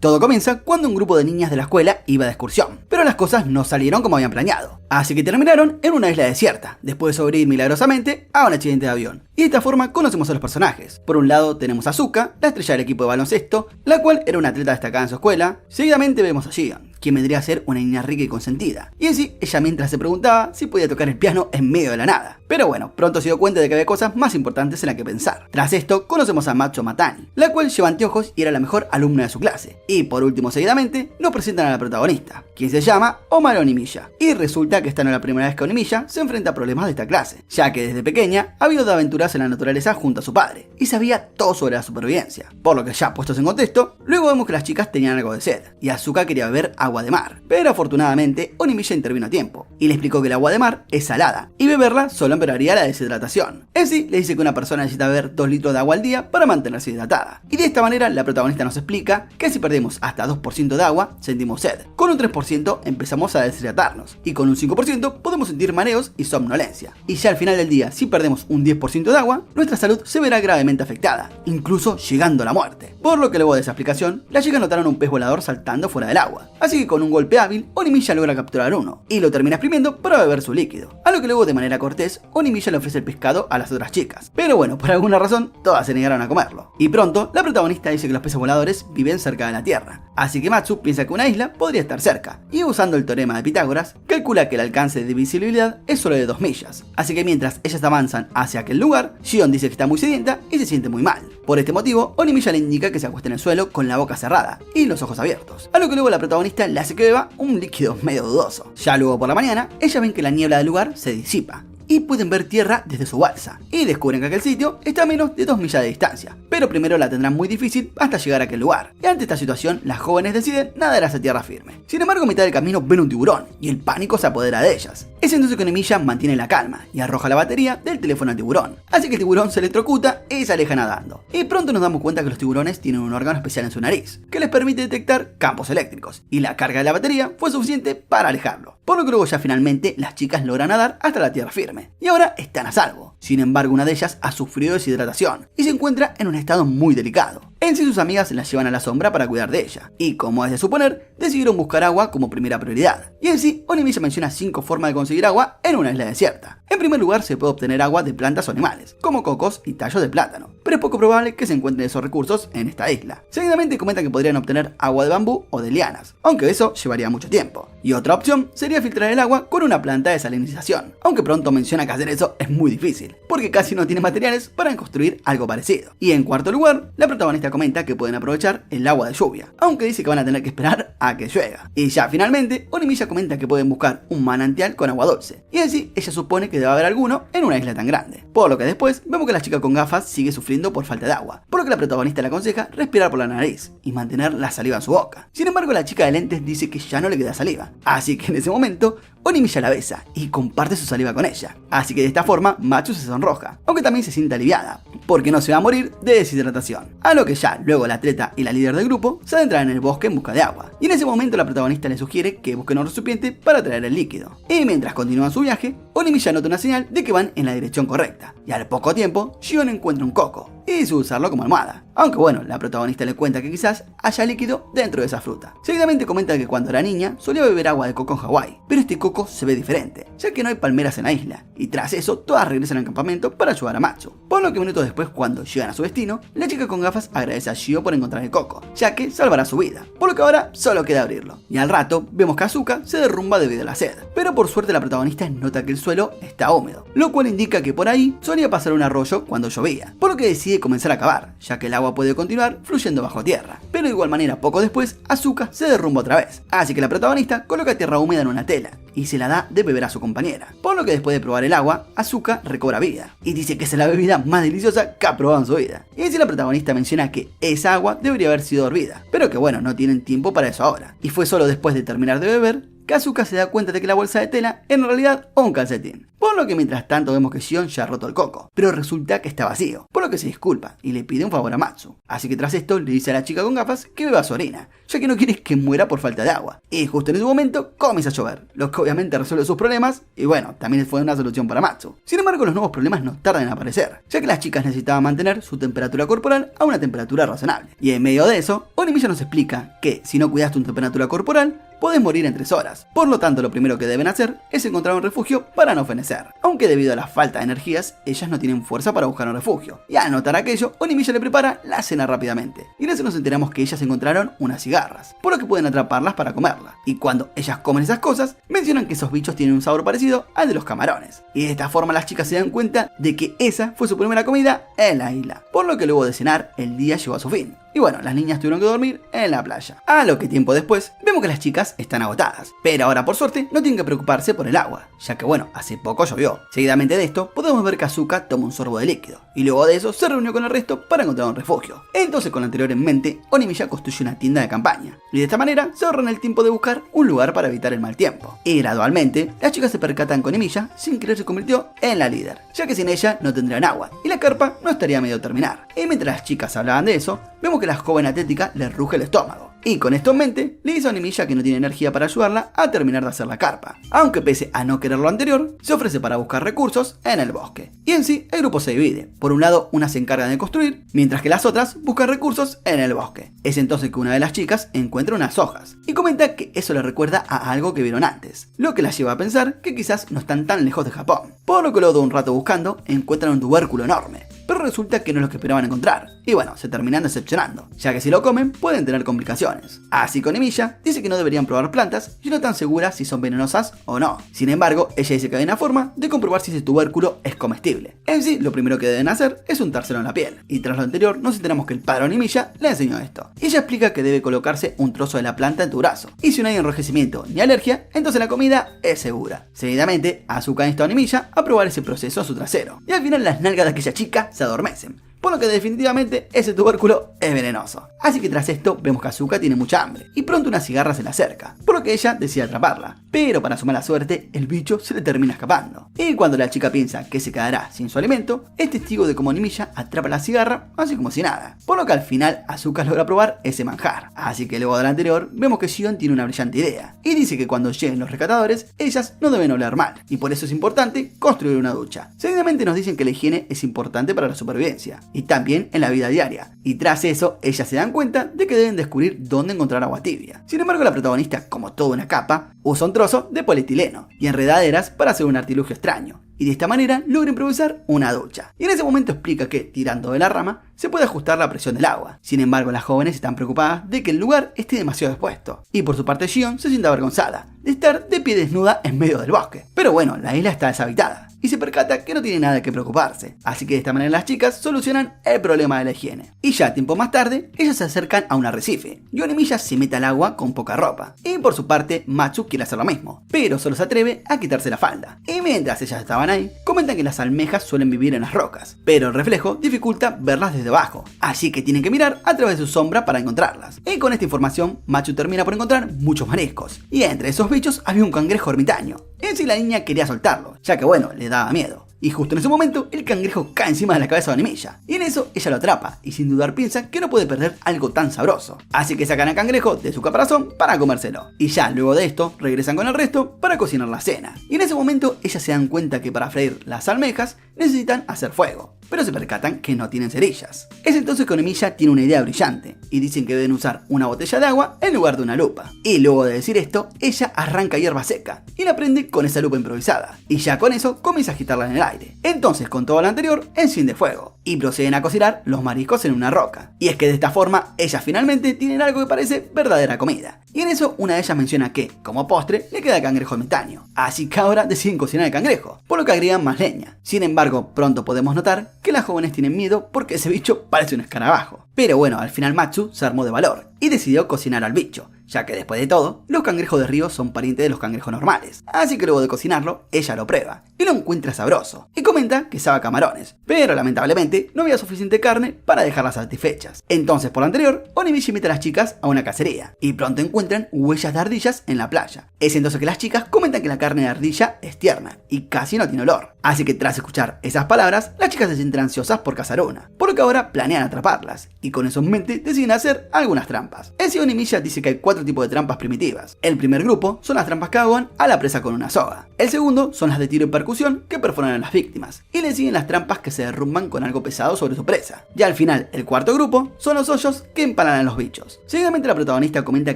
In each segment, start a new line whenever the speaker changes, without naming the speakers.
Todo comienza cuando un grupo de niñas de la escuela iba de excursión, pero las cosas no salieron como habían planeado, así que terminaron en una isla desierta, después de sobrevivir milagrosamente a un accidente de avión. Y de esta forma conocemos a los personajes. Por un lado tenemos a Asuka, la estrella del equipo de baloncesto, la cual era una atleta destacada en su escuela. Seguidamente vemos a Jiyeon, quien vendría a ser una niña rica y consentida, y en sí, ella mientras se preguntaba si podía tocar el piano en medio de la nada. Pero bueno, pronto se dio cuenta de que había cosas más importantes en las que pensar. Tras esto, conocemos a Matsuo Matani, la cual lleva anteojos y era la mejor alumna de su clase. Y por último, seguidamente, nos presentan a la protagonista, quien se llama Omaru Onimisha. Y resulta que esta no es la primera vez que Onimisha se enfrenta a problemas de esta clase, ya que desde pequeña ha habido de aventuras en la naturaleza junto a su padre, y sabía todo sobre la supervivencia. Por lo que ya puestos en contexto, luego vemos que las chicas tenían algo de sed, y Asuka quería beber agua de mar. Pero afortunadamente, Onimisha intervino a tiempo, y le explicó que el agua de mar es salada, y beberla solo empeoraría la deshidratación. En sí, le dice que una persona necesita beber 2 litros de agua al día para mantenerse hidratada. Y de esta manera, la protagonista nos explica que si perdemos hasta 2% de agua, sentimos sed. Con un 3% empezamos a deshidratarnos, y con un 5% podemos sentir mareos y somnolencia. Y ya al final del día, si perdemos un 10% de agua, nuestra salud se verá gravemente afectada, incluso llegando a la muerte. Por lo que luego de esa explicación, las chicas notaron un pez volador saltando fuera del agua. Así que con un golpe hábil, Onimisha logra capturar uno, y lo termina exprimiendo para beber su líquido. A lo que luego de manera cortés, Onimisha le ofrece el pescado a las otras chicas. Pero bueno, por alguna razón, todas se negaron a comerlo. Y pronto, la protagonista dice que los peces voladores viven cerca de la Tierra. Así que Matsu piensa que una isla podría estar cerca, y usando el teorema de Pitágoras, calcula que el alcance de visibilidad es solo de 2 millas. Así que mientras ellas avanzan hacia aquel lugar, Jiyeon dice que está muy sedienta y se siente muy mal. Por este motivo, Onimisha le indica que se acueste en el suelo con la boca cerrada y los ojos abiertos, a lo que luego la protagonista le hace que beba un líquido medio dudoso. Ya luego por la mañana, ellas ven que la niebla del lugar se disipa y pueden ver tierra desde su balsa, y descubren que aquel sitio está a menos de 2 millas de distancia, pero primero la tendrán muy difícil hasta llegar a aquel lugar, y ante esta situación las jóvenes deciden nadar hacia tierra firme. Sin embargo, a mitad del camino ven un tiburón, y el pánico se apodera de ellas. Es entonces que Onimisha mantiene la calma, y arroja la batería del teléfono al tiburón, así que el tiburón se electrocuta y se aleja nadando. Y pronto nos damos cuenta que los tiburones tienen un órgano especial en su nariz, que les permite detectar campos eléctricos, y la carga de la batería fue suficiente para alejarlo, por lo que luego ya finalmente las chicas logran nadar hasta la tierra firme, y ahora están a salvo. Sin embargo, una de ellas ha sufrido deshidratación y se encuentra en un estado muy delicado. En sí, sus amigas la llevan a la sombra para cuidar de ella, y como es de suponer, decidieron buscar agua como primera prioridad. Y en sí, Onimisha menciona 5 formas de conseguir agua en una isla desierta. En primer lugar, se puede obtener agua de plantas o animales, como cocos y tallos de plátano, pero es poco probable que se encuentren esos recursos en esta isla. Seguidamente comenta que podrían obtener agua de bambú o de lianas, aunque eso llevaría mucho tiempo. Y otra opción sería filtrar el agua con una planta de salinización, aunque pronto menciona que hacer eso es muy difícil, porque casi no tiene materiales para construir algo parecido. Y en cuarto lugar, la protagonista comenta que pueden aprovechar el agua de lluvia, aunque dice que van a tener que esperar a que llueva. Y ya finalmente, Onimisha comenta que pueden buscar un manantial con agua dulce, y así ella supone que debe haber alguno en una isla tan grande. Por lo que después vemos que la chica con gafas sigue sufriendo por falta de agua, por lo que la protagonista le aconseja respirar por la nariz y mantener la saliva en su boca. Sin embargo, la chica de lentes dice que ya no le queda saliva, así que en ese momento Onimisha la besa y comparte su saliva con ella, así que de esta forma Matsu se sonroja, aunque también se siente aliviada, porque no se va a morir de deshidratación. A lo que ya luego la atleta y la líder del grupo se adentran en el bosque en busca de agua, y en ese momento la protagonista le sugiere que busquen un recipiente para traer el líquido. Y mientras continúan su viaje, Onimisha nota una señal de que van en la dirección correcta, y al poco tiempo Jiyeon encuentra un coco y decide usarlo como almohada. Aunque bueno, la protagonista le cuenta que quizás haya líquido dentro de esa fruta. Seguidamente comenta que cuando era niña solía beber agua de coco en Hawái, pero este coco se ve diferente, ya que no hay palmeras en la isla, y tras eso todas regresan al campamento para ayudar a Matsu. Por lo que minutos después, cuando llegan a su destino, la chica con gafas agradece a Jiyeon por encontrar el coco, ya que salvará su vida, por lo que ahora solo queda abrirlo. Y al rato vemos que Asuka se derrumba debido a la sed, pero por suerte la protagonista nota que el suelo está húmedo, lo cual indica que por ahí solía pasar un arroyo cuando llovía, por lo que decide comenzar a cavar, ya que el agua puede continuar fluyendo bajo tierra. Pero de igual manera, poco después, Asuka se derrumba otra vez, así que la protagonista coloca tierra húmeda en una tela y se la da de beber a su compañera, por lo que después de probar el agua, Asuka recobra vida y dice que es la bebida más deliciosa que ha probado en su vida. Y así la protagonista menciona que esa agua debería haber sido hervida, pero que bueno, no tienen tiempo para eso ahora, y fue solo después de terminar de beber que Asuka se da cuenta de que la bolsa de tela es en realidad un calcetín. Por lo que mientras tanto vemos que Shion ya ha roto el coco, pero resulta que está vacío, por lo que se disculpa y le pide un favor a Matsu. Así que tras esto le dice a la chica con gafas que beba su orina, ya que no quiere que muera por falta de agua. Y justo en ese momento comienza a llover, lo que obviamente resuelve sus problemas y bueno, también fue una solución para Matsu. Sin embargo, los nuevos problemas no tardan en aparecer, ya que las chicas necesitaban mantener su temperatura corporal a una temperatura razonable. Y en medio de eso, Onimisha nos explica que si no cuidas tu temperatura corporal, podés morir en 3 horas. Por lo tanto, lo primero que deben hacer es encontrar un refugio para no fenecer. Aunque debido a la falta de energías, ellas no tienen fuerza para buscar un refugio. Y al notar aquello, Onimisha le prepara la cena rápidamente. Y en eso nos enteramos que ellas encontraron unas cigarras, por lo que pueden atraparlas para comerlas. Y cuando ellas comen esas cosas, mencionan que esos bichos tienen un sabor parecido al de los camarones. Y de esta forma las chicas se dan cuenta de que esa fue su primera comida en la isla. Por lo que luego de cenar, el día llegó a su fin. Y bueno, las niñas tuvieron que dormir en la playa. A lo que tiempo después, vemos que las chicas están agotadas. Pero ahora por suerte no tienen que preocuparse por el agua, ya que bueno, hace poco llovió. Seguidamente de esto, podemos ver que Asuka toma un sorbo de líquido. Y luego de eso se reunió con el resto para encontrar un refugio. Entonces con lo anterior en mente, Onimisha construye una tienda de campaña. Y de esta manera se ahorran el tiempo de buscar un lugar para evitar el mal tiempo. Y gradualmente, las chicas se percatan que Onimisha sin querer se convirtió en la líder, ya que sin ella no tendrían agua. Y la carpa no estaría a medio terminar. Y mientras las chicas hablaban de eso, vemos que la joven atlética le ruge el estómago. Y con esto en mente, le dice a Onimisha que no tiene energía para ayudarla a terminar de hacer la carpa. Aunque pese a no querer lo anterior, se ofrece para buscar recursos en el bosque. Y en sí, el grupo se divide. Por un lado, unas se encargan de construir, mientras que las otras buscan recursos en el bosque. Es entonces que una de las chicas encuentra unas hojas, y comenta que eso le recuerda a algo que vieron antes, lo que las lleva a pensar que quizás no están tan lejos de Japón. Por lo que luego de un rato buscando, encuentran un tubérculo enorme. Pero resulta que no es lo que esperaban encontrar. Y bueno, se terminan decepcionando, ya que si lo comen pueden tener complicaciones. Así que Onimisha dice que no deberían probar plantas y no están seguras si son venenosas o no. Sin embargo, ella dice que hay una forma de comprobar si ese tubérculo es comestible. En sí, lo primero que deben hacer es untárselo en la piel. Y tras lo anterior, nos enteramos que el padre Onimisha le enseñó esto. Y ella explica que debe colocarse un trozo de la planta en tu brazo. Y si no hay enrojecimiento ni alergia, entonces la comida es segura. Seguidamente, Asuka insta a Onimisha a probar ese proceso a su trasero. Y al final las nalgas de aquella chica se adormecen, por lo que definitivamente ese tubérculo es venenoso. Así que tras esto vemos que Asuka tiene mucha hambre y pronto una cigarra se le acerca, por lo que ella decide atraparla. Pero para su mala suerte, el bicho se le termina escapando. Y cuando la chica piensa que se quedará sin su alimento, es testigo de cómo Onimisha atrapa la cigarra así como si nada. Por lo que al final Asuka logra probar ese manjar. Así que luego del anterior, vemos que Shion tiene una brillante idea y dice que cuando lleguen los rescatadores, ellas no deben oler mal. Y por eso es importante construir una ducha. Seguidamente nos dicen que la higiene es importante para la supervivencia y también en la vida diaria. Y tras eso, ellas se dan cuenta de que deben descubrir dónde encontrar agua tibia. Sin embargo, la protagonista, como toda una capa, usa un trozo de polietileno y enredaderas para hacer un artilugio extraño. Y de esta manera logra improvisar una ducha. Y en ese momento explica que, tirando de la rama, se puede ajustar la presión del agua. Sin embargo, las jóvenes están preocupadas de que el lugar esté demasiado expuesto. Y por su parte, Shion se siente avergonzada de estar de pie desnuda en medio del bosque. Pero bueno, la isla está deshabitada y se percata que no tiene nada que preocuparse. Así que de esta manera las chicas solucionan el problema de la higiene. Y ya tiempo más tarde, ellas se acercan a un arrecife. Y Onimisha se mete al agua con poca ropa. Y por su parte, Matsu quiere hacer lo mismo, pero solo se atreve a quitarse la falda. Y mientras ellas estaban ahí, comentan que las almejas suelen vivir en las rocas, pero el reflejo dificulta verlas desde abajo. Así que tienen que mirar a través de su sombra para encontrarlas. Y con esta información, Matsu termina por encontrar muchos mariscos. Y entre esos bichos había un cangrejo ermitaño. En sí la niña quería soltarlo, ya que bueno, le daba miedo. Y justo en ese momento, el cangrejo cae encima de la cabeza de Onimisha. Y en eso, ella lo atrapa, y sin dudar piensa que no puede perder algo tan sabroso. Así que sacan al cangrejo de su caparazón para comérselo. Y ya luego de esto, regresan con el resto para cocinar la cena. Y en ese momento, ellas se dan cuenta que para freír las almejas, necesitan hacer fuego. Pero se percatan que no tienen cerillas. Es entonces que Onimisha tiene una idea brillante, y dicen que deben usar una botella de agua en lugar de una lupa. Y luego de decir esto, ella arranca hierba seca, y la prende con esa lupa improvisada. Y ya con eso, comienza a agitarla en el aire. Entonces, con todo lo anterior, enciende fuego y proceden a cocinar los mariscos en una roca. Y es que de esta forma, ellas finalmente tienen algo que parece verdadera comida. Y en eso, una de ellas menciona que, como postre, le queda cangrejo ermitaño. Así que ahora deciden cocinar el cangrejo, por lo que agregan más leña. Sin embargo, pronto podemos notar que las jóvenes tienen miedo porque ese bicho parece un escarabajo. Pero bueno, al final Matsu se armó de valor y decidió cocinar al bicho, ya que después de todo, los cangrejos de río son parientes de los cangrejos normales, así que luego de cocinarlo, ella lo prueba y lo encuentra sabroso, y comenta que sabe a camarones, pero lamentablemente no había suficiente carne para dejarlas satisfechas. Entonces, por lo anterior, Onimitsu invita a las chicas a una cacería, y pronto encuentran huellas de ardillas en la playa. Es entonces que las chicas comentan que la carne de ardilla es tierna, y casi no tiene olor. Así que tras escuchar esas palabras, las chicas se sienten ansiosas por cazar una, por lo que ahora planean atraparlas, y con eso en mente deciden hacer algunas trampas. En sí, Onimitsu dice que hay 4 tipos de trampas primitivas. El primer grupo son las trampas que ahogan a la presa con una soga. El segundo son las de tiro y percusión que perforan a las víctimas, y le siguen las trampas que se derrumban con algo pesado sobre su presa. Ya al final, el cuarto grupo son los hoyos que empalan a los bichos. Seguidamente la protagonista comenta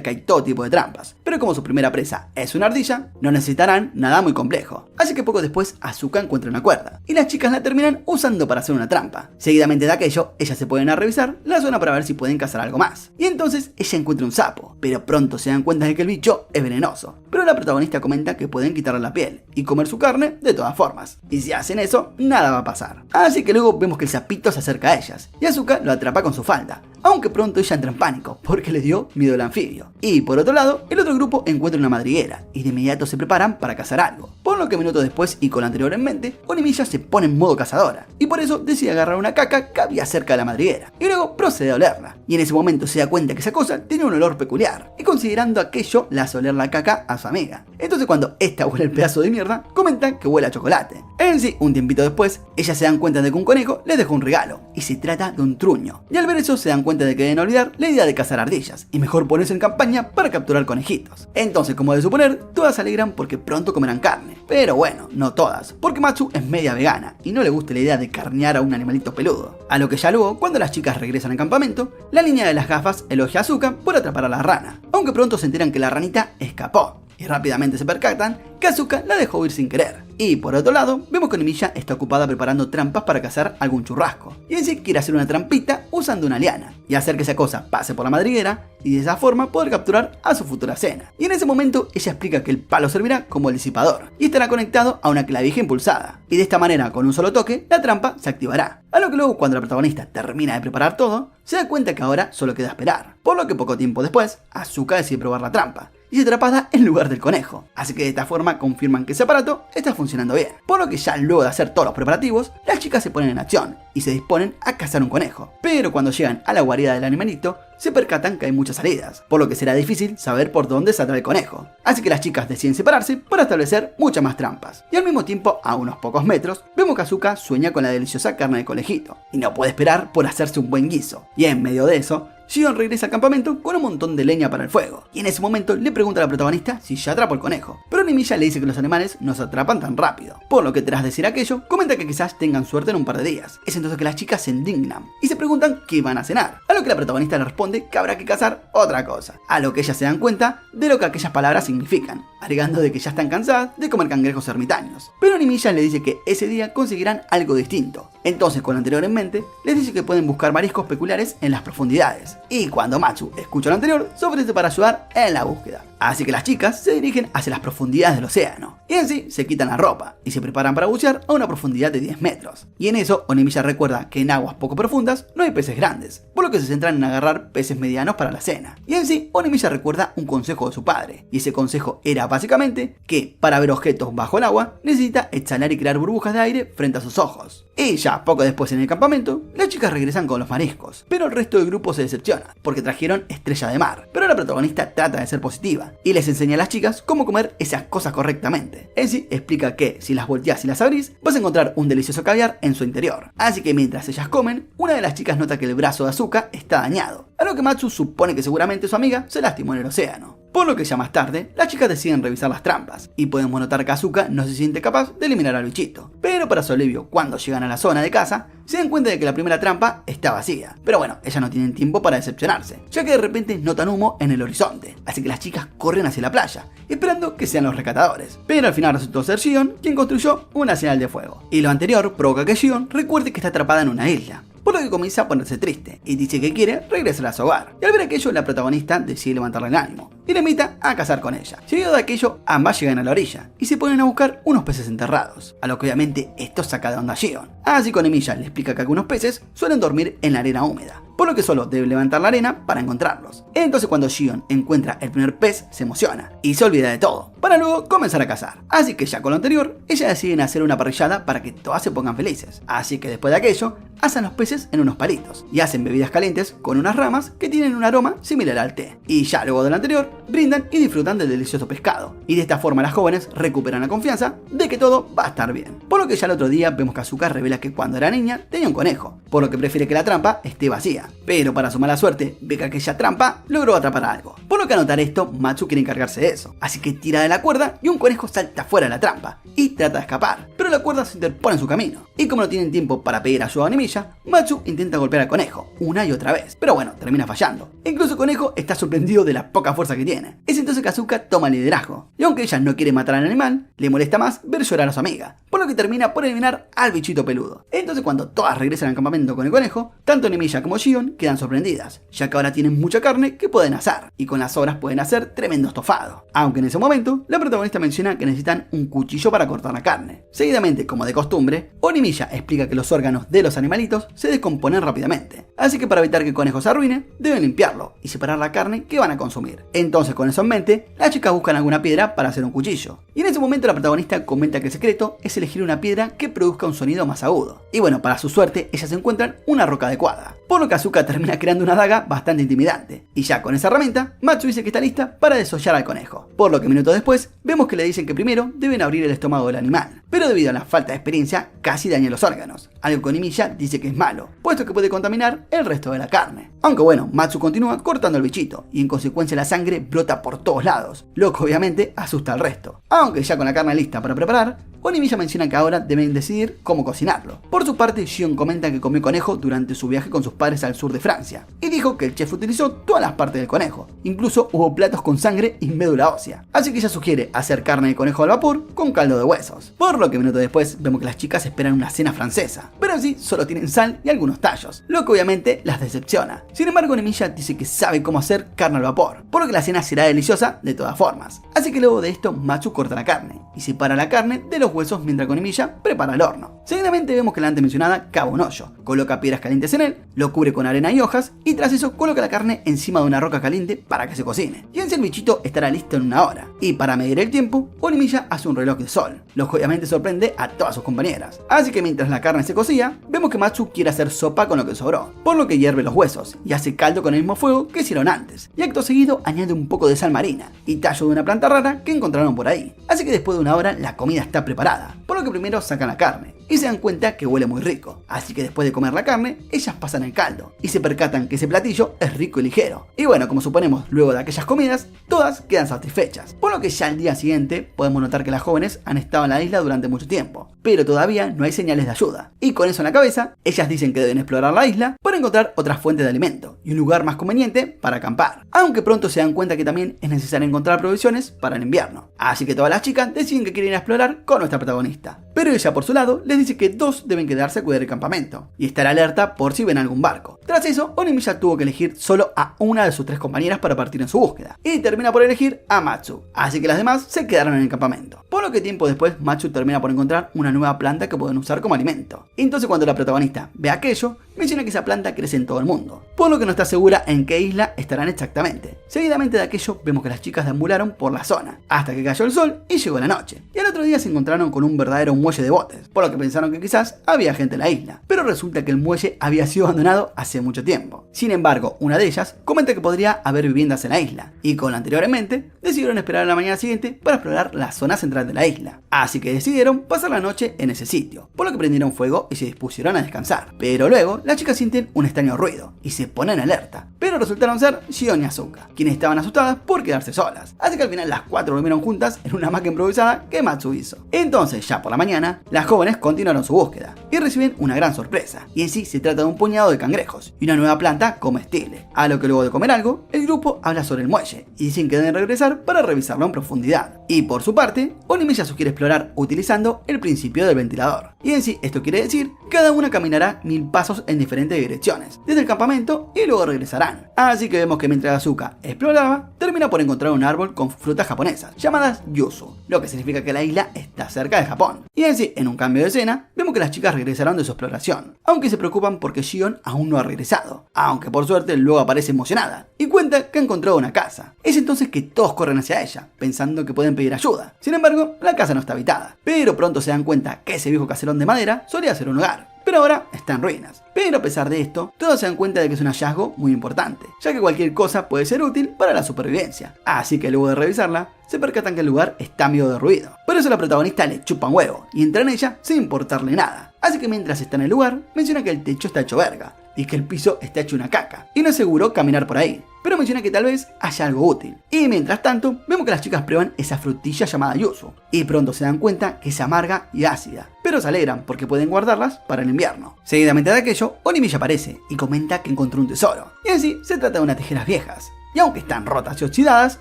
que hay todo tipo de trampas, pero como su primera presa es una ardilla, no necesitarán nada muy complejo. Así que poco después Asuka encuentra una cuerda, y las chicas la terminan usando para hacer una trampa. Seguidamente de aquello, ellas se ponen a revisar la zona para ver si pueden cazar algo más. Y entonces ella encuentra un sapo, pero pronto se dan cuenta de que el bicho es venenoso. Pero la protagonista comenta que pueden quitarle la piel y comer su carne de todas formas. Y si hacen eso, nada va a pasar. Así que luego vemos que el sapito se acerca a ellas y Asuka lo atrapa con su falda, aunque pronto ella entra en pánico porque le dio miedo al anfibio. Y por otro lado, el otro grupo encuentra una madriguera y de inmediato se preparan para cazar algo. Por lo que minutos después y con lo anterior en mente, Onimitsu se pone en modo cazadora y por eso decide agarrar una caca que había cerca de la madriguera y luego procede a olerla. Y en ese momento se da cuenta que esa cosa tiene un olor peculiar y considerando aquello la hace oler la caca a su amiga. Entonces cuando esta huele el pedazo de mierda, comenta que huele a chocolate. En sí, un tiempito después, ellas se dan cuenta de que un conejo les dejó un regalo y se trata de un truño. Y al ver eso se dan cuenta de que deben olvidar la idea de cazar ardillas y mejor ponerse en campaña para capturar conejitos. Entonces, como de suponer, todas se alegran porque pronto comerán carne. Pero bueno, no todas, porque Matsu es media vegana y no le gusta la idea de carnear a un animalito peludo. A lo que ya luego, cuando las chicas regresan al campamento, la niña de las gafas elogia a Asuka por atrapar a la rana, aunque pronto se enteran que la ranita escapó. Y rápidamente se percatan que Asuka la dejó ir sin querer. Y por otro lado, vemos que Onimitsu está ocupada preparando trampas para cazar algún churrasco. Y en sí quiere hacer una trampita usando una liana y hacer que esa cosa pase por la madriguera y de esa forma poder capturar a su futura cena. Y en ese momento ella explica que el palo servirá como el disipador y estará conectado a una clavija impulsada. Y de esta manera, con un solo toque, la trampa se activará. A lo que luego, cuando la protagonista termina de preparar todo, se da cuenta que ahora solo queda esperar. Por lo que poco tiempo después, Asuka decide probar la trampa y es atrapada en lugar del conejo. Así que de esta forma confirman que ese aparato está funcionando bien. Por lo que ya luego de hacer todos los preparativos, las chicas se ponen en acción y se disponen a cazar un conejo. Pero cuando llegan a la guarida del animalito, se percatan que hay muchas salidas, por lo que será difícil saber por dónde saldrá el conejo. Así que las chicas deciden separarse para establecer muchas más trampas. Y al mismo tiempo, a unos pocos metros, vemos que Asuka sueña con la deliciosa carne de conejito y no puede esperar por hacerse un buen guiso. Y en medio de eso, Shion regresa al campamento con un montón de leña para el fuego, y en ese momento le pregunta a la protagonista si ya atrapó el conejo, pero Onimitsu le dice que los animales no se atrapan tan rápido, por lo que tras decir aquello, comenta que quizás tengan suerte en un par de días. Es entonces que las chicas se indignan y se preguntan qué van a cenar, a lo que la protagonista le responde que habrá que cazar otra cosa, a lo que ellas se dan cuenta de lo que aquellas palabras significan, alegando de que ya están cansadas de comer cangrejos ermitaños, pero Onimitsu le dice que ese día conseguirán algo distinto. Entonces, con lo anterior en mente, les dice que pueden buscar mariscos peculiares en las profundidades. Y cuando Matsu escucha lo anterior, se ofrece para ayudar en la búsqueda. Así que las chicas se dirigen hacia las profundidades del océano. Y en sí, se quitan la ropa y se preparan para bucear a una profundidad de 10 metros. Y en eso, Onimitsu recuerda que en aguas poco profundas no hay peces grandes, por lo que se centran en agarrar peces medianos para la cena. Y en sí, Onimitsu recuerda un consejo de su padre. Y ese consejo era básicamente que, para ver objetos bajo el agua, necesita exhalar y crear burbujas de aire frente a sus ojos. Y ya poco después en el campamento, las chicas regresan con los mariscos, pero el resto del grupo se decepciona, porque trajeron estrella de mar. Pero la protagonista trata de ser positiva, y les enseña a las chicas cómo comer esas cosas correctamente. En sí, explica que si las volteas y las abrís, vas a encontrar un delicioso caviar en su interior. Así que mientras ellas comen, una de las chicas nota que el brazo de Asuka está dañado, a lo que Matsu supone que seguramente su amiga se lastimó en el océano. Por lo que ya más tarde, las chicas deciden revisar las trampas, y podemos notar que Asuka no se siente capaz de eliminar al bichito. Pero para su alivio, cuando llegan a la zona de caza, se dan cuenta de que la primera trampa está vacía. Pero bueno, ellas no tienen tiempo para decepcionarse, ya que de repente notan humo en el horizonte. Así que las chicas corren hacia la playa, esperando que sean los rescatadores. Pero al final resultó ser Shion quien construyó una señal de fuego. Y lo anterior provoca que Shion recuerde que está atrapada en una isla, por lo que comienza a ponerse triste y dice que quiere regresar a su hogar. Y al ver aquello, la protagonista decide levantarle el ánimo y le invita a cazar con ella. Seguido de aquello, ambas llegan a la orilla y se ponen a buscar unos peces enterrados, a lo que obviamente esto saca de onda a Shion. Así que Onimitsu le explica que algunos peces suelen dormir en la arena húmeda, por lo que solo debe levantar la arena para encontrarlos. Entonces cuando Shion encuentra el primer pez, se emociona y se olvida de todo, para luego comenzar a cazar. Así que ya con lo anterior, ellas deciden hacer una parrillada para que todas se pongan felices. Así que después de aquello, asan los peces en unos palitos y hacen bebidas calientes con unas ramas que tienen un aroma similar al té. Y ya luego de lo anterior, brindan y disfrutan del delicioso pescado. Y de esta forma las jóvenes recuperan la confianza de que todo va a estar bien. Por lo que ya el otro día vemos que Asuka revela que cuando era niña tenía un conejo, por lo que prefiere que la trampa esté vacía. Pero para su mala suerte, ve que aquella trampa logró atrapar algo. Por lo que al notar esto, Matsu quiere encargarse de eso. Así que tira de la cuerda y un conejo salta fuera de la trampa y trata de escapar. Pero la cuerda se interpone en su camino. Y como no tienen tiempo para pedir ayuda a Onimisha, Matsu intenta golpear al conejo una y otra vez. Pero bueno, termina fallando. Incluso el conejo está sorprendido de la poca fuerza que tiene. Es entonces que Asuka toma el liderazgo. Y aunque ella no quiere matar al animal, le molesta más ver llorar a su amiga. Por lo que termina por eliminar al bichito peludo. Entonces cuando todas regresan al campamento con el conejo, tanto Onimisha como Shion quedan sorprendidas, ya que ahora tienen mucha carne que pueden asar. Y con las sobras pueden hacer tremendo estofado. Aunque en ese momento, la protagonista menciona que necesitan un cuchillo para cortar la carne. Seguidamente, como de costumbre, Onimisha explica que los órganos de los animalitos se descomponen rápidamente. Así que para evitar que el conejo se arruine, deben limpiarlo y separar la carne que van a consumir. Entonces con eso en mente, las chicas buscan alguna piedra para hacer un cuchillo. Y en ese momento la protagonista comenta que el secreto es elegir una piedra que produzca un sonido más agudo. Y bueno, para su suerte, ellas encuentran una roca adecuada. Por lo que Asuka termina creando una daga bastante intimidante. Y ya con esa herramienta, Matsu dice que está lista para desollar al conejo. Por lo que minutos después, vemos que le dicen que primero deben abrir el estómago del animal. Pero debido a la falta de experiencia, casi daña los órganos. Algo que Onimisha dice que es malo, puesto que puede contaminar el resto de la carne. Aunque bueno, Matsu continúa cortando el bichito, y en consecuencia la sangre brota por todos lados, lo que obviamente asusta al resto. Aunque ya con la carne lista para preparar, Onimisha menciona que ahora deben decidir cómo cocinarlo. Por su parte, Shion comenta que comió conejo durante su viaje con sus padres al sur de Francia, y dijo que el chef utilizó todas las partes del conejo, incluso hubo platos con sangre y médula ósea. Así que ella sugiere hacer carne de conejo al vapor con caldo de huesos. Por lo que minutos después vemos que las chicas esperan una cena francesa, pero en sí solo tienen sal y algunos tallos, lo que obviamente las decepciona. Sin embargo, Onimisha dice que sabe cómo hacer carne al vapor, por lo que la cena será deliciosa de todas formas. Así que luego de esto, Matsu corta la carne y separa la carne de los huesos mientras Onimisha prepara el horno. Seguidamente vemos que la antes mencionada cava un hoyo, coloca piedras calientes en él, lo cubre con arena y hojas y tras eso coloca la carne encima de una roca caliente para que se cocine. Y en sí el bichito estará listo en una hora. Y para medir el tiempo, Onimisha hace un reloj de sol, lo que obviamente sorprende a todas sus compañeras. Así que mientras la carne se cocía, vemos que Matsu quiere hacer sopa con lo que sobró, por lo que hierve los huesos y hace caldo con el mismo fuego que hicieron antes. Y acto seguido añade un poco de sal marina y tallo de una planta rara que encontraron por ahí. Así que después de una hora la comida está preparada, por lo que primero sacan la carne y se dan cuenta que huele muy rico. Así que después de comer la carne, ellas pasan el caldo y se percatan que ese platillo es rico y ligero. Y bueno, como suponemos, luego de aquellas comidas, todas quedan satisfechas. Por lo que ya al día siguiente podemos notar que las jóvenes han estado en la isla durante mucho tiempo, pero todavía no hay señales de ayuda. Y con eso en la cabeza, ellas dicen que deben explorar la isla para encontrar otras fuentes de alimento y un lugar más conveniente para acampar. Aunque pronto se dan cuenta que también es necesario encontrar provisiones para el invierno. Así que todas las chicas deciden que quieren ir a explorar con nuestra protagonista. Pero ella por su lado les dice que dos deben quedarse a cuidar el campamento y estar alerta por si ven algún barco. Tras eso, Onimisha tuvo que elegir solo a una de sus 3 compañeras para partir en su búsqueda y termina por elegir a Matsu, así que las demás se quedaron en el campamento. Por lo que tiempo después Matsu termina por encontrar una nueva planta que pueden usar como alimento. Entonces cuando la protagonista ve aquello, menciona que esa planta crece en todo el mundo, por lo que no está segura en qué isla estarán exactamente. Seguidamente de aquello vemos que las chicas deambularon por la zona, hasta que cayó el sol y llegó la noche. Y al otro día se encontraron con un verdadero muelle de botes, por lo que pensaron que quizás había gente en la isla, pero resulta que el muelle había sido abandonado hace mucho tiempo. Sin embargo, una de ellas comenta que podría haber viviendas en la isla, y con lo anterior en mente, decidieron esperar a la mañana siguiente para explorar la zona central de la isla. Así que decidieron pasar la noche en ese sitio, por lo que prendieron fuego y se dispusieron a descansar. Pero luego, las chicas sienten un extraño ruido y se ponen alerta, pero resultaron ser Shion y Asuka, quienes estaban asustadas por quedarse solas. Así que al final las 4 durmieron juntas en una hamaca improvisada que Matsu hizo. Entonces, ya por la mañana, las jóvenes continuaron su búsqueda y reciben una gran sorpresa, y en sí se trata de un puñado de cangrejos y una nueva planta comestible. A lo que luego de comer algo, el grupo habla sobre el muelle y dicen que deben regresar para revisarlo en profundidad. Y por su parte, Onimisha sugiere explorar utilizando el principio del ventilador. Y en sí esto quiere decir que cada una caminará 1000 pasos en diferentes direcciones, desde el campamento y luego regresarán. Así que vemos que mientras Asuka exploraba, termina por encontrar un árbol con frutas japonesas, llamadas yuzu, lo que significa que la isla está cerca de Japón. Y en sí, en un cambio de escena, vemos que las chicas regresaron de su exploración, aunque se preocupan porque Shion aún no ha regresado. regresado, aunque por suerte luego aparece emocionada y cuenta que ha encontrado una casa. Es entonces que todos corren hacia ella, pensando que pueden pedir ayuda. Sin embargo, la casa no está habitada, pero pronto se dan cuenta que ese viejo caserón de madera solía ser un hogar, pero ahora está en ruinas. Pero a pesar de esto, todos se dan cuenta de que es un hallazgo muy importante, ya que cualquier cosa puede ser útil para la supervivencia. Así que luego de revisarla, se percatan que el lugar está medio derruido. Por eso la protagonista le chupa un huevo y entra en ella sin importarle nada. Así que mientras está en el lugar, menciona que el techo está hecho verga y que el piso está hecho una caca, y no es seguro caminar por ahí, pero menciona que tal vez haya algo útil. Y mientras tanto, vemos que las chicas prueban esa frutilla llamada yuzu, y pronto se dan cuenta que es amarga y ácida, pero se alegran porque pueden guardarlas para el invierno. Seguidamente de aquello, Onimisha aparece y comenta que encontró un tesoro, y así se trata de unas tijeras viejas. Y aunque están rotas y oxidadas,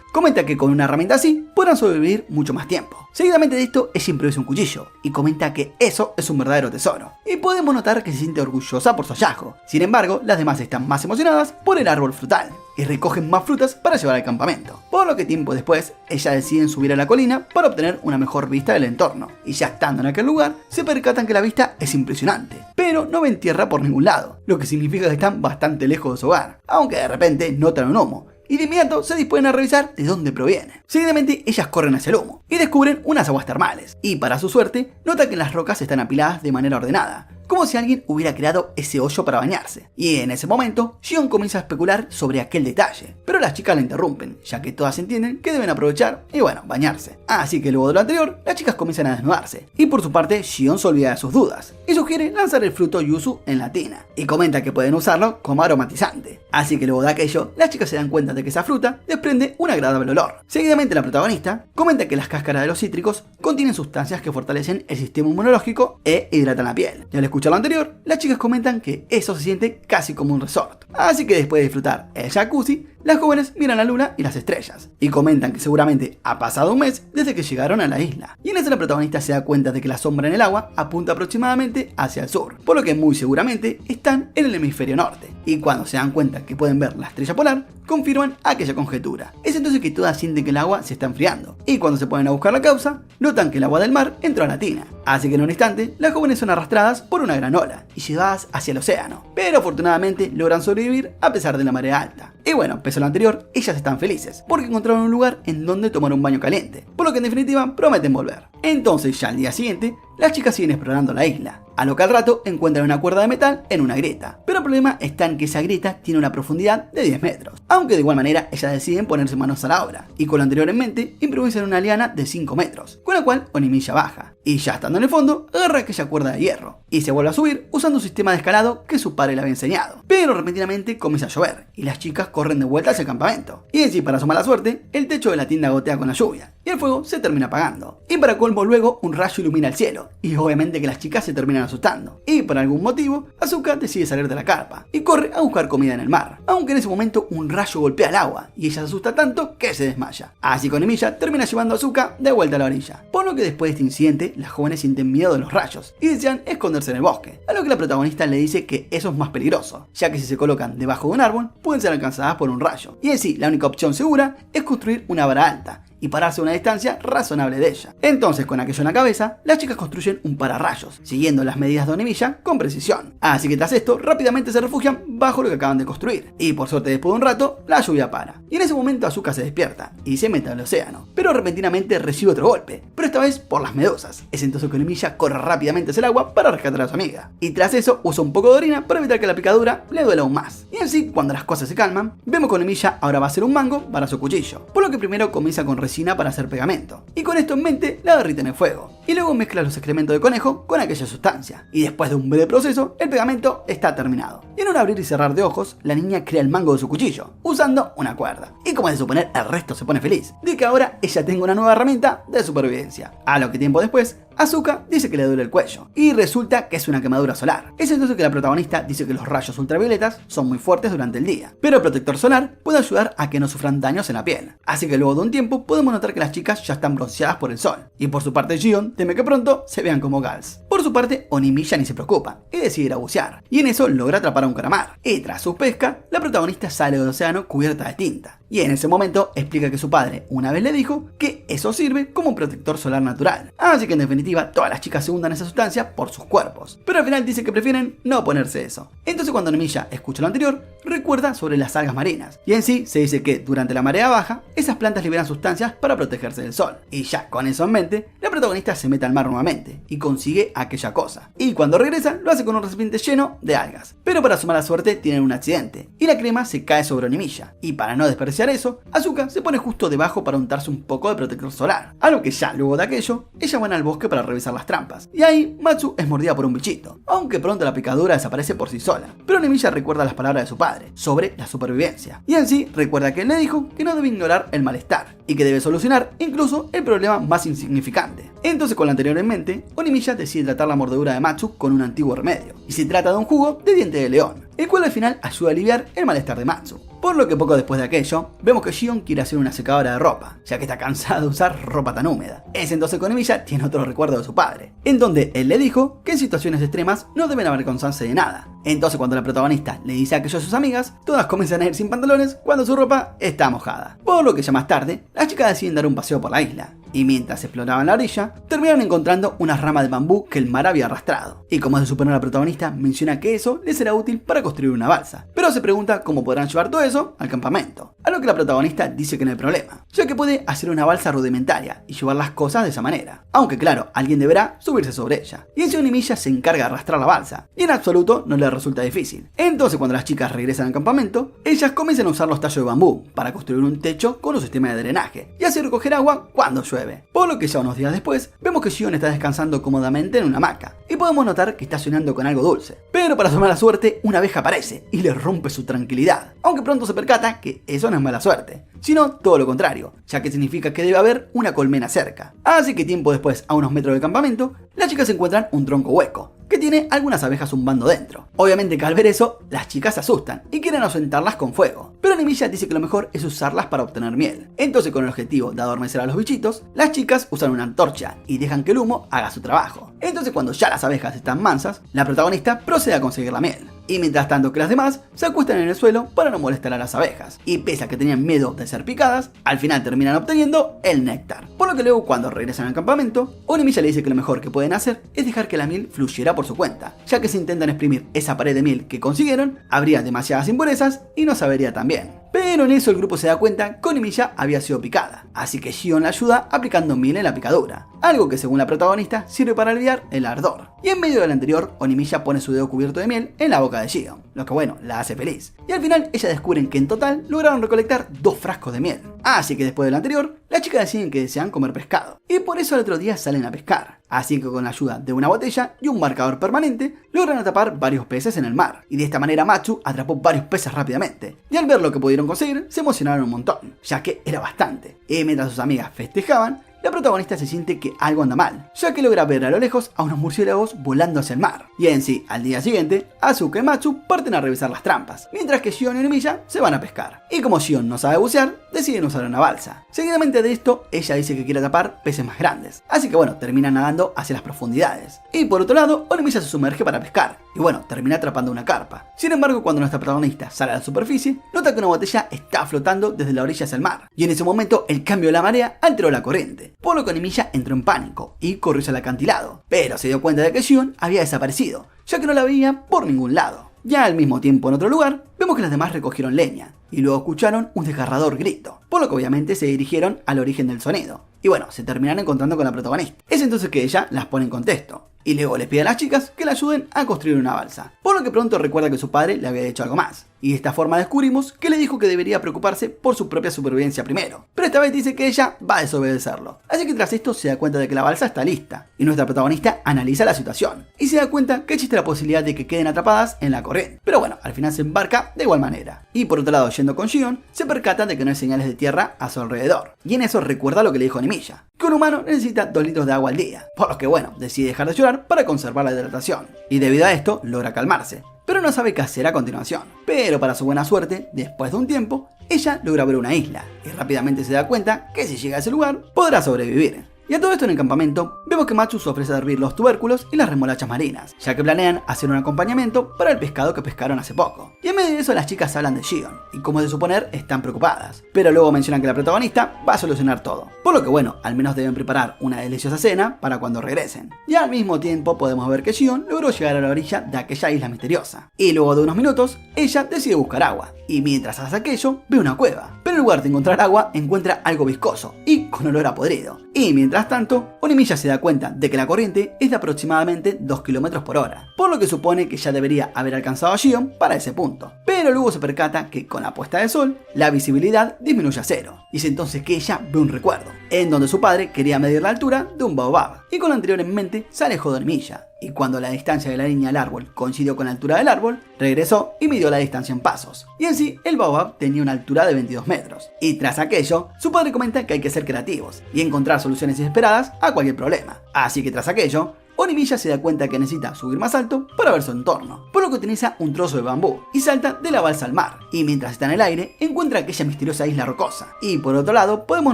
comenta que con una herramienta así podrán sobrevivir mucho más tiempo. Seguidamente de esto, ella improvisa un cuchillo y comenta que eso es un verdadero tesoro. Y podemos notar que se siente orgullosa por su hallazgo. Sin embargo, las demás están más emocionadas por el árbol frutal y recogen más frutas para llevar al campamento. Por lo que tiempo después, ellas deciden subir a la colina para obtener una mejor vista del entorno. Y ya estando en aquel lugar, se percatan que la vista es impresionante, pero no ven tierra por ningún lado, lo que significa que están bastante lejos de su hogar, aunque de repente notan un humo. Y de inmediato se disponen a revisar de dónde proviene. Seguidamente ellas corren hacia el humo y descubren unas aguas termales. Y para su suerte, notan que las rocas están apiladas de manera ordenada, como si alguien hubiera creado ese hoyo para bañarse. Y en ese momento, Shion comienza a especular sobre aquel detalle, pero las chicas la interrumpen, ya que todas entienden que deben aprovechar y bañarse. Así que luego de lo anterior, las chicas comienzan a desnudarse, y por su parte, Shion se olvida de sus dudas, y sugiere lanzar el fruto yuzu en la tina, y comenta que pueden usarlo como aromatizante. Así que luego de aquello, las chicas se dan cuenta de que esa fruta desprende un agradable olor. Seguidamente la protagonista comenta que las cáscaras de los cítricos contienen sustancias que fortalecen el sistema inmunológico e hidratan la piel. Y al escuchar lo anterior, las chicas comentan que eso se siente casi como un resort. Así que después de disfrutar el jacuzzi, las jóvenes miran la luna y las estrellas, y comentan que seguramente ha pasado un mes desde que llegaron a la isla. Y en eso la protagonista se da cuenta de que la sombra en el agua apunta aproximadamente hacia el sur, por lo que muy seguramente están en el hemisferio norte. Y cuando se dan cuenta que pueden ver la estrella polar, confirman aquella conjetura. Es entonces que todas sienten que el agua se está enfriando, y cuando se ponen a buscar la causa, notan que el agua del mar entró a la tina. Así que en un instante, las jóvenes son arrastradas por una gran ola y llevadas hacia el océano, pero afortunadamente logran sobrevivir a pesar de la marea alta. Y bueno, pese a lo anterior, ellas están felices, porque encontraron un lugar en donde tomar un baño caliente, por lo que en definitiva prometen volver. Entonces ya al día siguiente, las chicas siguen explorando la isla, a lo que al rato encuentran una cuerda de metal en una grieta, pero el problema está en que esa grieta tiene una profundidad de 10 metros, aunque de igual manera ellas deciden ponerse manos a la obra, y con lo anterior en mente, improvisan una liana de 5 metros, con la cual Onimisha baja, y ya estando en el fondo, agarra aquella cuerda de hierro, y se vuelve a subir usando un sistema de escalado que su padre le había enseñado, pero repentinamente comienza a llover, y las chicas corren de vuelta hacia el campamento, y en sí, para su mala suerte, el techo de la tienda gotea con la lluvia, y el fuego se termina apagando, y para colmo luego un rayo ilumina el cielo, y obviamente que las chicas se terminan asustando, y por algún motivo, Asuka decide salir de la carpa, y corre a buscar comida en el mar, aunque en ese momento un rayo golpea el agua, y ella se asusta tanto que se desmaya. Así que Onimisha termina llevando a Asuka de vuelta a la orilla, por lo que después de este incidente, las jóvenes sienten miedo de los rayos, y desean esconderse en el bosque, a lo que la protagonista le dice que eso es más peligroso, ya que si se colocan debajo de un árbol, pueden ser alcanzadas por un rayo, y en sí, la única opción segura es construir una vara alta, y pararse a una distancia razonable de ella. Entonces, con aquello en la cabeza, las chicas construyen un pararrayos, siguiendo las medidas de Onimisha con precisión. Así que tras esto, rápidamente se refugian bajo lo que acaban de construir. Y por suerte, después de un rato, la lluvia para. Y en ese momento Asuka se despierta y se mete al océano. Pero repentinamente recibe otro golpe, pero esta vez por las medusas. Es entonces que Onimisha corre rápidamente hacia el agua para rescatar a su amiga. Y tras eso, usa un poco de orina para evitar que la picadura le duela aún más. Y en sí, cuando las cosas se calman, vemos que Onimisha ahora va a hacer un mango para su cuchillo. Por lo que primero comienza con resina para hacer pegamento, y con esto en mente la derrite en el fuego, y luego mezcla los excrementos de conejo con aquella sustancia, y después de un breve proceso, el pegamento está terminado. Y en un abrir y cerrar de ojos, la niña crea el mango de su cuchillo, usando una cuerda, y como es de suponer, el resto se pone feliz, de que ahora ella tenga una nueva herramienta de supervivencia, a lo que tiempo después, Asuka dice que le duele el cuello, y resulta que es una quemadura solar. Es entonces que la protagonista dice que los rayos ultravioletas son muy fuertes durante el día, pero el protector solar puede ayudar a que no sufran daños en la piel. Así que luego de un tiempo podemos notar que las chicas ya están bronceadas por el sol, y por su parte Shion teme que pronto se vean como gals. Por su parte, Onimisha ni se preocupa, y decide ir a bucear, y en eso logra atrapar a un calamar, y tras su pesca, la protagonista sale del océano cubierta de tinta, Y en ese momento explica que su padre una vez le dijo que eso sirve como un protector solar natural. Así que en definitiva todas las chicas se hundan esa sustancia por sus cuerpos. Pero al final dice que prefieren no ponerse eso. Entonces cuando Onimisha escucha lo anterior, recuerda sobre las algas marinas. Y en sí se dice que durante la marea baja, esas plantas liberan sustancias para protegerse del sol. Y ya con eso en mente, la protagonista se mete al mar nuevamente y consigue aquella cosa. Y cuando regresa, lo hace con un recipiente lleno de algas. Pero para su mala suerte tienen un accidente y la crema se cae sobre Onimisha. Y para no desperdiciar eso, Asuka se pone justo debajo para untarse un poco de protector solar. Algo que ya luego de aquello, ella va al bosque para revisar las trampas. Y ahí Matsu es mordida por un bichito, aunque pronto la picadura desaparece por sí sola. Pero Onimisha recuerda las palabras de su padre sobre la supervivencia. Y en sí recuerda que él le dijo que no debe ignorar el malestar y que debe solucionar incluso el problema más insignificante. Entonces con lo anterior en mente, Onimisha decide tratar la mordedura de Matsu con un antiguo remedio. Y se trata de un jugo de diente de león, el cual al final ayuda a aliviar el malestar de Matsu. Por lo que poco después de aquello, vemos que Shion quiere hacer una secadora de ropa, ya que está cansada de usar ropa tan húmeda. Es entonces que Onimisha tiene otro recuerdo de su padre, en donde él le dijo que en situaciones extremas no deben avergonzarse de nada. Entonces cuando la protagonista le dice aquello a sus amigas, todas comienzan a ir sin pantalones cuando su ropa está mojada. Por lo que ya más tarde, las chicas deciden dar un paseo por la isla. Y mientras exploraban la orilla, terminaron encontrando una rama de bambú que el mar había arrastrado. Y como se supone, la protagonista menciona que eso les será útil para construir una balsa. Pero se pregunta cómo podrán llevar todo eso al campamento. A lo que la protagonista dice que no hay problema, ya que puede hacer una balsa rudimentaria y llevar las cosas de esa manera. Aunque claro, alguien deberá subirse sobre ella. Y en sí Onimisha se encarga de arrastrar la balsa, y en absoluto no le resulta difícil. Entonces cuando las chicas regresan al campamento, ellas comienzan a usar los tallos de bambú para construir un techo con un sistema de drenaje y así recoger agua cuando llueve. Por lo que ya unos días después, vemos que Shion está descansando cómodamente en una hamaca y podemos notar que está soñando con algo dulce. Pero para su mala suerte, una abeja aparece y le rompe su tranquilidad, aunque pronto se percata que eso no es mala suerte, sino todo lo contrario, ya que significa que debe haber una colmena cerca. Así que tiempo después, a unos metros del campamento, las chicas encuentran un tronco hueco que tiene algunas abejas zumbando dentro. Obviamente que al ver eso, las chicas se asustan y quieren ahuyentarlas con fuego, pero Onimisha dice que lo mejor es usarlas para obtener miel. Entonces con el objetivo de adormecer a los bichitos, las chicas usan una antorcha y dejan que el humo haga su trabajo. Entonces cuando ya las abejas están mansas, la protagonista procede a conseguir la miel. Y mientras tanto que las demás se acuestan en el suelo para no molestar a las abejas. Y pese a que tenían miedo de ser picadas, al final terminan obteniendo el néctar. Por lo que luego cuando regresan al campamento, Onimisha le dice que lo mejor que pueden hacer es dejar que la miel fluyera por su cuenta, ya que si intentan exprimir esa pared de miel que consiguieron, habría demasiadas impurezas y no sabería tan bien. Pero en eso el grupo se da cuenta que Onimisha había sido picada, así que Shion la ayuda aplicando miel en la picadura, algo que según la protagonista sirve para aliviar el ardor. Y en medio del anterior, Onimisha pone su dedo cubierto de miel en la boca de Shion, lo que bueno, la hace feliz. Y al final ellas descubren que en total lograron recolectar 2 frascos de miel. Así que después del anterior, las chicas deciden que desean comer pescado, y por eso al otro día salen a pescar. Así que con la ayuda de una botella y un marcador permanente, logran atrapar varios peces en el mar. Y de esta manera Matsu atrapó varios peces rápidamente. Y al ver lo que pudieron conseguir, se emocionaron un montón, ya que era bastante. Y mientras sus amigas festejaban, la protagonista se siente que algo anda mal, ya que logra ver a lo lejos a unos murciélagos volando hacia el mar. Y en sí, al día siguiente, Asuka y Matsu parten a revisar las trampas, mientras que Shion y Onimisha se van a pescar. Y como Shion no sabe bucear, deciden usar una balsa. Seguidamente de esto, ella dice que quiere atrapar peces más grandes, así que bueno, termina nadando hacia las profundidades. Y por otro lado, Onimisha se sumerge para pescar, y bueno, termina atrapando una carpa. Sin embargo, cuando nuestra protagonista sale a la superficie, nota que una botella está flotando desde la orilla hacia el mar. Y en ese momento, el cambio de la marea alteró la corriente, por lo que Onimisha entró en pánico y corrió hacia el acantilado, pero se dio cuenta de que Shion había desaparecido, ya que no la veía por ningún lado. Ya al mismo tiempo en otro lugar, vemos que las demás recogieron leña, y luego escucharon un desgarrador grito, por lo que obviamente se dirigieron al origen del sonido. Y bueno, se terminaron encontrando con la protagonista. Es entonces que ella las pone en contexto, y luego les pide a las chicas que la ayuden a construir una balsa, por lo que pronto recuerda que su padre le había dicho algo más. Y de esta forma descubrimos que le dijo que debería preocuparse por su propia supervivencia primero, pero esta vez dice que ella va a desobedecerlo. Así que tras esto se da cuenta de que la balsa está lista, y nuestra protagonista analiza la situación, y se da cuenta que existe la posibilidad de que queden atrapadas en la corriente. Pero bueno, al final se embarca de igual manera. Y por otro lado, yendo con Shion, se percata de que no hay señales de tierra a su alrededor, y en eso recuerda lo que le dijo Onimisha, que un humano necesita 2 litros de agua al día, por lo que bueno, decide dejar de llorar para conservar la hidratación, y debido a esto logra calmarse, pero no sabe qué hacer a continuación. Pero para su buena suerte, después de un tiempo, ella logra ver una isla, y rápidamente se da cuenta que si llega a ese lugar, podrá sobrevivir. Y a todo esto en el campamento, vemos que Matsu se ofrece a hervir los tubérculos y las remolachas marinas, ya que planean hacer un acompañamiento para el pescado que pescaron hace poco. Y en medio de eso las chicas hablan de Shion, y como es de suponer, están preocupadas. Pero luego mencionan que la protagonista va a solucionar todo. Por lo que bueno, al menos deben preparar una deliciosa cena para cuando regresen. Y al mismo tiempo podemos ver que Shion logró llegar a la orilla de aquella isla misteriosa. Y luego de unos minutos, ella decide buscar agua. Y mientras hace aquello, ve una cueva. Pero en lugar de encontrar agua, encuentra algo viscoso y con olor a podrido. Y mientras tanto, Onimisha se da cuenta de que la corriente es de aproximadamente 2 km por hora, por lo que supone que ya debería haber alcanzado a Shion para ese punto. Pero luego se percata que con la puesta de sol, la visibilidad disminuye a cero. Y es entonces que ella ve un recuerdo, en donde su padre quería medir la altura de un baobab. Y con lo anterior en mente, se alejó de Onimisha. Y cuando la distancia de la línea al árbol coincidió con la altura del árbol, regresó y midió la distancia en pasos. Y en sí, el baobab tenía una altura de 22 metros. Y tras aquello, su padre comenta que hay que ser creativos y encontrar soluciones inesperadas a cualquier problema. Así que tras aquello, Onimisha se da cuenta que necesita subir más alto para ver su entorno, por lo que utiliza un trozo de bambú y salta de la balsa al mar. Y mientras está en el aire, encuentra aquella misteriosa isla rocosa. Y por otro lado, podemos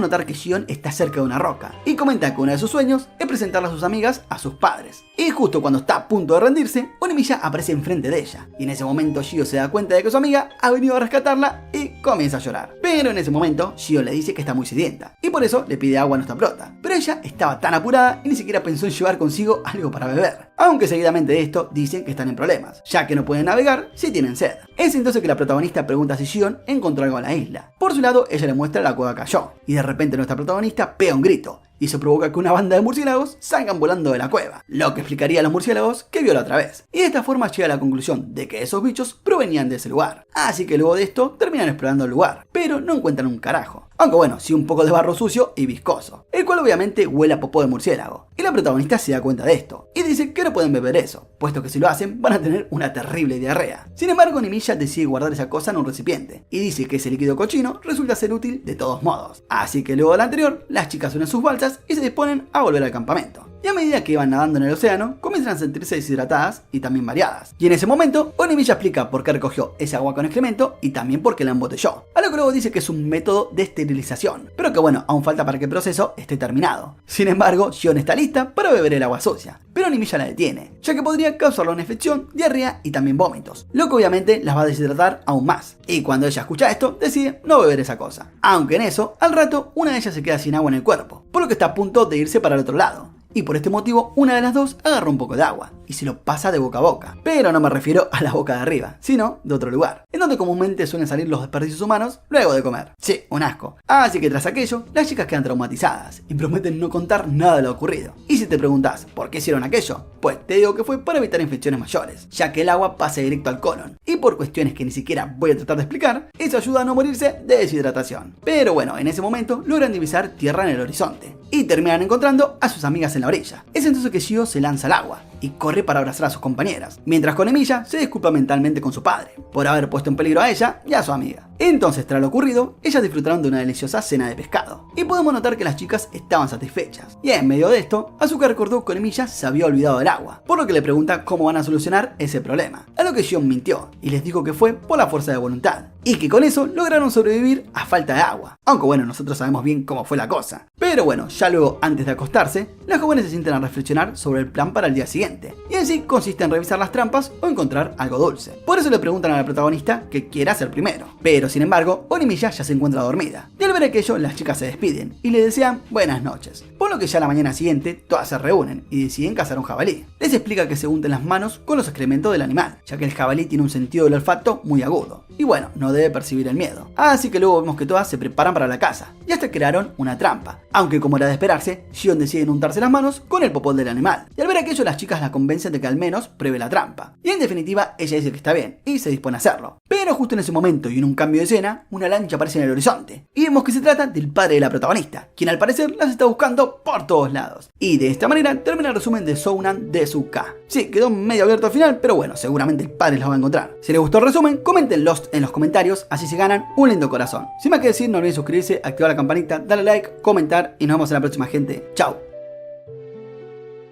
notar que Shion está cerca de una roca y comenta que uno de sus sueños es presentarle a sus amigas a sus padres. Y justo cuando está a punto de rendirse, Onimisha aparece enfrente de ella. Y en ese momento Shio se da cuenta de que su amiga ha venido a rescatarla y comienza a llorar. Pero en ese momento, Shio le dice que está muy sedienta y por eso le pide agua a nuestra prota. Pero ella estaba tan apurada y ni siquiera pensó en llevar consigo algo para beber. Aunque seguidamente de esto dicen que están en problemas, ya que no pueden navegar si tienen sed. Es entonces que la protagonista pregunta si Shion encontró algo en la isla. Por su lado, ella le muestra la cueva que cayó, y de repente nuestra protagonista pega un grito, y eso provoca que una banda de murciélagos salgan volando de la cueva, lo que explicaría a los murciélagos que vio la otra vez. Y de esta forma llega a la conclusión de que esos bichos provenían de ese lugar. Así que luego de esto terminan explorando el lugar, pero no encuentran un carajo. Aunque bueno, sí un poco de barro sucio y viscoso, el cual obviamente huele a popó de murciélago. Y la protagonista se da cuenta de esto, y dice que no pueden beber eso, puesto que si lo hacen van a tener una terrible diarrea. Sin embargo, Onimisha decide guardar esa cosa en un recipiente, y dice que ese líquido cochino resulta ser útil de todos modos. Así que luego de lo anterior, las chicas unen sus balsas y se disponen a volver al campamento. Y a medida que iban nadando en el océano, comienzan a sentirse deshidratadas y también mareadas. Y en ese momento, Onimisha explica por qué recogió ese agua con excremento y también por qué la embotelló. A lo que luego dice que es un método de esterilización, pero que bueno, aún falta para que el proceso esté terminado. Sin embargo, Shion está lista para beber el agua sucia, pero Onimisha la detiene, ya que podría causarle una infección, diarrea y también vómitos, lo que obviamente las va a deshidratar aún más. Y cuando ella escucha esto, decide no beber esa cosa. Aunque en eso, al rato, una de ellas se queda sin agua en el cuerpo, por lo que está a punto de irse para el otro lado. Y por este motivo, una de las dos agarra un poco de agua y se lo pasa de boca a boca. Pero no me refiero a la boca de arriba, sino de otro lugar, en donde comúnmente suelen salir los desperdicios humanos luego de comer. Sí, un asco. Así que tras aquello, las chicas quedan traumatizadas y prometen no contar nada de lo ocurrido. Y si te preguntas por qué hicieron aquello, pues te digo que fue para evitar infecciones mayores, ya que el agua pasa directo al colon. Y por cuestiones que ni siquiera voy a tratar de explicar, eso ayuda a no morirse de deshidratación. Pero bueno, en ese momento logran divisar tierra en el horizonte y terminan encontrando a sus amigas en la orilla. Es entonces que Shio se lanza al agua y corre para abrazar a sus compañeras, mientras Onimisha se disculpa mentalmente con su padre por haber puesto en peligro a ella y a su amiga. Entonces, tras lo ocurrido, ellas disfrutaron de una deliciosa cena de pescado, y podemos notar que las chicas estaban satisfechas. Y en medio de esto, Asuka recordó que Onimisha se había olvidado del agua, por lo que le pregunta cómo van a solucionar ese problema, a lo que Shion mintió y les dijo que fue por la fuerza de voluntad, y que con eso lograron sobrevivir a falta de agua. Aunque bueno, nosotros sabemos bien cómo fue la cosa. Pero bueno, ya luego, antes de acostarse, las jóvenes se sienten a reflexionar sobre el plan para el día siguiente, y en sí consiste en revisar las trampas o encontrar algo dulce. Por eso le preguntan a la protagonista qué quiere hacer primero. Pero sin embargo, Onimisha ya se encuentra dormida, y al ver aquello, las chicas se despiden y le desean buenas noches. Por lo que ya la mañana siguiente, todas se reúnen y deciden cazar un jabalí. Les explica que se unten las manos con los excrementos del animal, ya que el jabalí tiene un sentido del olfato muy agudo, y bueno, no debe percibir el miedo. Así que luego vemos que todas se preparan para la caza, y hasta crearon una trampa. Aunque como era de esperarse, Shion decide untarse las manos con el popol del animal, y al ver aquello las chicas la convencen de que al menos pruebe la trampa. Y en definitiva, ella dice que está bien, y se dispone a hacerlo. Pero justo en ese momento y en un cambio de escena, una lancha aparece en el horizonte, y vemos que se trata del padre de la protagonista, quien al parecer las está buscando por todos lados. Y de esta manera termina el resumen de Sounan de Suka. Sí, quedó medio abierto al final, pero bueno, seguramente el padre los va a encontrar. Si les gustó el resumen, coméntenlo en los comentarios, así se ganan un lindo corazón. Sin más que decir, no olviden suscribirse, activar la campanita, darle like, comentar y nos vemos en la próxima, gente. Chao.